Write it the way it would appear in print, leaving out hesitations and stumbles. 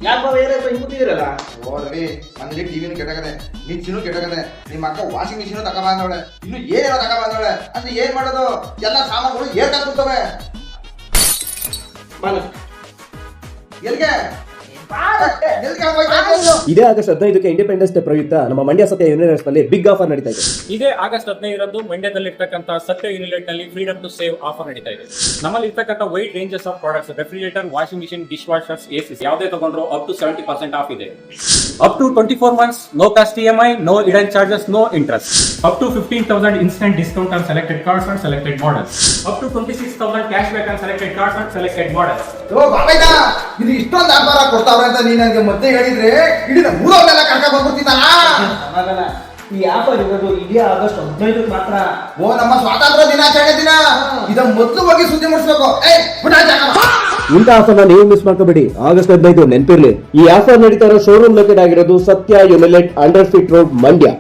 ಯಾಕೆ ಬೇರೆ ಹಿಂಗುತ್ತಿದ್ದೀರಲ್ಲ? ನೋಡ್ರಿ ಮನೇಲಿ ಟಿವಿನೂ ಕೆಟ್ಟಗದೆ, ಮಿಕ್ಸಿನೂ ಕೆಟ್ಟಗದೆ, ನಿಮ್ಮ ಅಕ್ಕ ವಾಷಿಂಗ್ ಮಿಷಿನ್ ತಗೊಂಬಂದವಳೆ, ಇನ್ನು ಏನೇನೋ ತಗೊಂಬಂದವಳೆ ಅಂದ್ರೆ ಏನ್ ಮಾಡೋದು? ಎಲ್ಲ ಸಾಮಾನುಗಳು ಏರ್ಕಾಗ್ ಕೂತವೆ. ಎಲ್ಗೆ ಇದೇ ಆಗಸ್ಟ್ 15ಕ್ಕೆ ಇಂಡಿಪೆಂಡೆನ್ಸ್ ಡೇ ಪ್ರಯುಕ್ತ ನಮ್ಮ ಮಂಡ್ಯ ಸತ್ಯ ಯೂನಿವರ್ಸ್ ನಲ್ಲಿ ಬಿಗ್ ಆಫರ್ ನಡೀತಾ ಇದೆ. ಇದೇ ಆಗಸ್ಟ್ 15ರಂದು ಮಂಡ್ಯದಲ್ಲಿ ಇರ್ತಕ್ಕಂಥ ಸತ್ಯ ಯೂನಿಟ್ ನಲ್ಲಿ ಫ್ರೀಡಮ್ ಟು ಸೇವ್ ಆಫರ್ ನಡೀತಾ ಇದೆ. ನಮ್ಮಲ್ಲಿ ಇರ್ತಕ್ಕಂಥ wide ranges of products, refrigerator, washing machine, dish washers, AC ಯಾವುದೇ ತಗೊಂಡ್ರು ಅಪ್ ಟು 70% ಆಫ್ ಇದೆ. Up to 24 months, no cost EMI, no hidden charges, no interest. Up to 15,000 instant discount on selected cars and selected models. Up to 26,000 cashback on selected cars and selected models. ಇದು ಇಷ್ಟೊಂದು ವ್ಯಾಪಾರ ಕೊಡ್ತಾವ್ರೆ ಅಂತ ನೀನ್ ನನಗೆ ಮತ್ತೆ ಹೇಳಿದ್ರೆ ಇಡೀ ಊರವನ್ನೆಲ್ಲ ಕರ್ಕೊಂಡ್ ಬಂದ್ಬಿಡ್ತಿದ್ದಾನ. ಈ ಆಫರ್ ಇರೋದು ಇದೇ ಆಗಸ್ಟ್ 15ಕ್ಕೆ ಮಾತ್ರ. ಓ, ನಮ್ಮ ಸ್ವಾತಂತ್ರ್ಯ ದಿನಾಚರಣೆ ದಿನ. ಇದ ಮೊದಲು ಹೋಗಿ ಸುದ್ದಿ ಮುಡಿಸ್ಬೇಕು. ಇಂಥ ಆಫರ್ನ ನೀವು ಮಿಸ್ ಮಾಡ್ಕೋಬೇಡಿ. ಆಗಸ್ಟ್ 15 ನೆನಪಿರ್ಲಿ. ಈ ಆಫರ್ ನಡೀತಾ ಇರೋ ಶೋರೂಮ್ ಲೊಕೇಟ್ ಆಗಿರೋದು ಸತ್ಯ ಯುನಿಲೆಟ್ ಅಂಡರ್ ಫೀಟ್ ರೋಡ್, ಮಂಡ್ಯ.